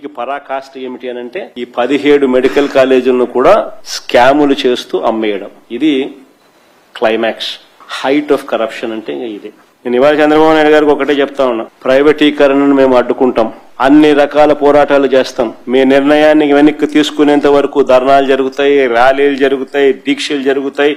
అన్నిటికీ పరాకాష్ట ఏమిటి అని అంటే ఈ 17 మెడికల్ కాలేజీలను కూడా స్కాములు చేస్తూ అమ్మేయడం. ఇది క్లైమాక్స్, హైట్ ఆఫ్ కరప్షన్ అంటే ఇదే. నేను ఇవాళ చంద్రబాబు నాయుడు గారికి ఒకటే చెప్తా ఉన్నా, ప్రైవేటీకరణను మేము అడ్డుకుంటాం, అన్ని రకాల పోరాటాలు చేస్తాం, మీ నిర్ణయాన్ని వెనక్కి తీసుకునేంత వరకు ధర్నాలు జరుగుతాయి, ర్యాలీలు జరుగుతాయి, దీక్షలు జరుగుతాయి,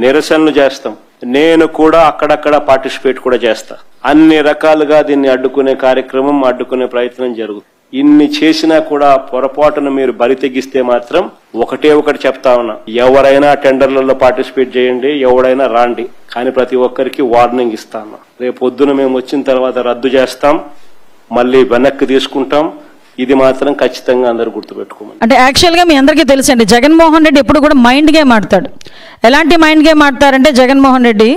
నిరసనలు చేస్తాం. నేను కూడా అక్కడక్కడ పార్టిసిపేట్ కూడా చేస్తా. అన్ని రకాలుగా దీన్ని అడ్డుకునే కార్యక్రమం, అడ్డుకునే ప్రయత్నం జరుగుతుంది. ఇన్ని చేసినా కూడా పొరపాటును మీరు బరి తెగిస్తే మాత్రం ఒకటే ఒకటి చెప్తా ఉన్నా, ఎవరైనా టెండర్లలో పార్టిసిపేట్ చేయండి, ఎవడైనా రాండి, కానీ ప్రతి ఒక్కరికి వార్నింగ్ ఇస్తా ఉన్నా. రేపు పొద్దున మేము వచ్చిన తర్వాత రద్దు చేస్తాం, మళ్ళీ వెనక్కి తీసుకుంటాం. ఇది మాత్రం ఖచ్చితంగా అందరూ గుర్తుపెట్టుకోమని. అంటే యాక్చువల్ గా మీ అందరికీ తెలుసండి, జగన్మోహన్ రెడ్డి ఎప్పుడు కూడా మైండ్ గేమ్ ఆడతాడు. ఎలాంటి మైండ్ గేమ్ ఆడతారంటే జగన్మోహన్ రెడ్డి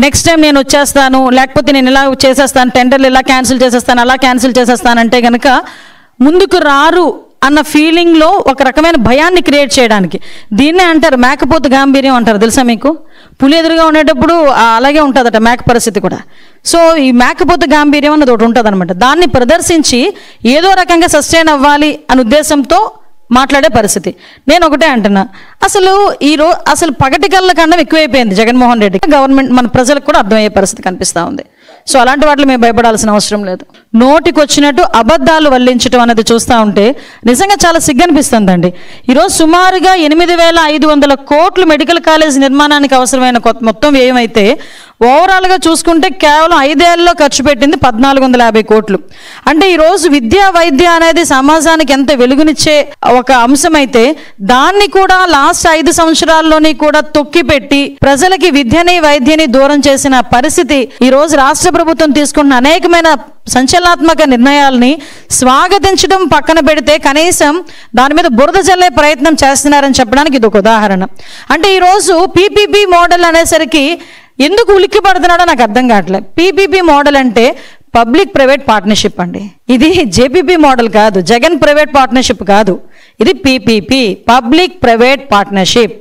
నెక్స్ట్ టైం నేను వచ్చేస్తాను, లేకపోతే నేను ఇలా చేసేస్తాను, టెండర్లు ఇలా క్యాన్సిల్ చేసేస్తాను, అలా క్యాన్సిల్ చేసేస్తానంటే కనుక ముందుకు రారు అన్న ఫీలింగ్లో ఒక రకమైన భయాన్ని క్రియేట్ చేయడానికి. దీన్నే అంటారు మేకపోతు గాంభీర్యం అంటారు. తెలుసా మీకు? పులి ఎదురుగా ఉండేటప్పుడు అలాగే ఉంటుందట మేక పరిస్థితి కూడా. సో ఈ మేకపోతు గాంభీర్యం అన్నది ఒకటి ఉంటుంది అనమాట. దాన్ని ప్రదర్శించి ఏదో రకంగా సస్టైన్ అవ్వాలి అనే ఉద్దేశంతో మాట్లాడే పరిస్థితి. నేను ఒకటే అంటున్నా, అసలు పగటి కళ్ళ కన్నా ఎక్కువైపోయింది జగన్మోహన్ రెడ్డి. గవర్నమెంట్ మన ప్రజలకు కూడా అర్థమయ్యే పరిస్థితి కనిపిస్తూ ఉంది. సో అలాంటి వాటిలో మేము భయపడాల్సిన అవసరం లేదు. నోటికి వచ్చినట్టు అబద్ధాలు వల్లించడం అనేది చూస్తూ ఉంటే నిజంగా చాలా సిగ్గనిపిస్తుందండి. ఈరోజు సుమారుగా 8,500 కోట్లు మెడికల్ కాలేజ్ నిర్మాణానికి అవసరమైన మొత్తం వ్యయమైతే ఓవరాల్గా చూసుకుంటే కేవలం 5 ఏళ్లలో ఖర్చు పెట్టింది 1,450 కోట్లు. అంటే ఈరోజు విద్య వైద్య అనేది సమాజానికి ఎంత వెలుగునిచ్చే ఒక అంశం అయితే దాన్ని కూడా లాస్ట్ 5 సంవత్సరాల్లోని కూడా తొక్కిపెట్టి ప్రజలకి విద్యని వైద్యని దూరం చేసిన పరిస్థితి ఈరోజు రాష్ట్ర ప్రభుత్వం తీసుకున్న అనేకమైన సంచలనాత్మక నిర్ణయాలని స్వాగతించడం పక్కన పెడితే కనీసం దాని మీద బురద జల్లే ప్రయత్నం చేస్తున్నారని చెప్పడానికి ఇది ఒక ఉదాహరణ. అంటే ఈరోజు పీపీపీ మోడల్ అనేసరికి ఎందుకు ఉలిక్కి పడుతున్నాడో నాకు అర్థం కావట్లేదు. పీపీపీ మోడల్ అంటే పబ్లిక్ ప్రైవేట్ పార్ట్నర్షిప్ అండి. ఇది జేపీపీ మోడల్ కాదు, జగన్ ప్రైవేట్ పార్ట్నర్షిప్ కాదు, ఇది పీపీపీ, పబ్లిక్ ప్రైవేట్ పార్ట్నర్షిప్.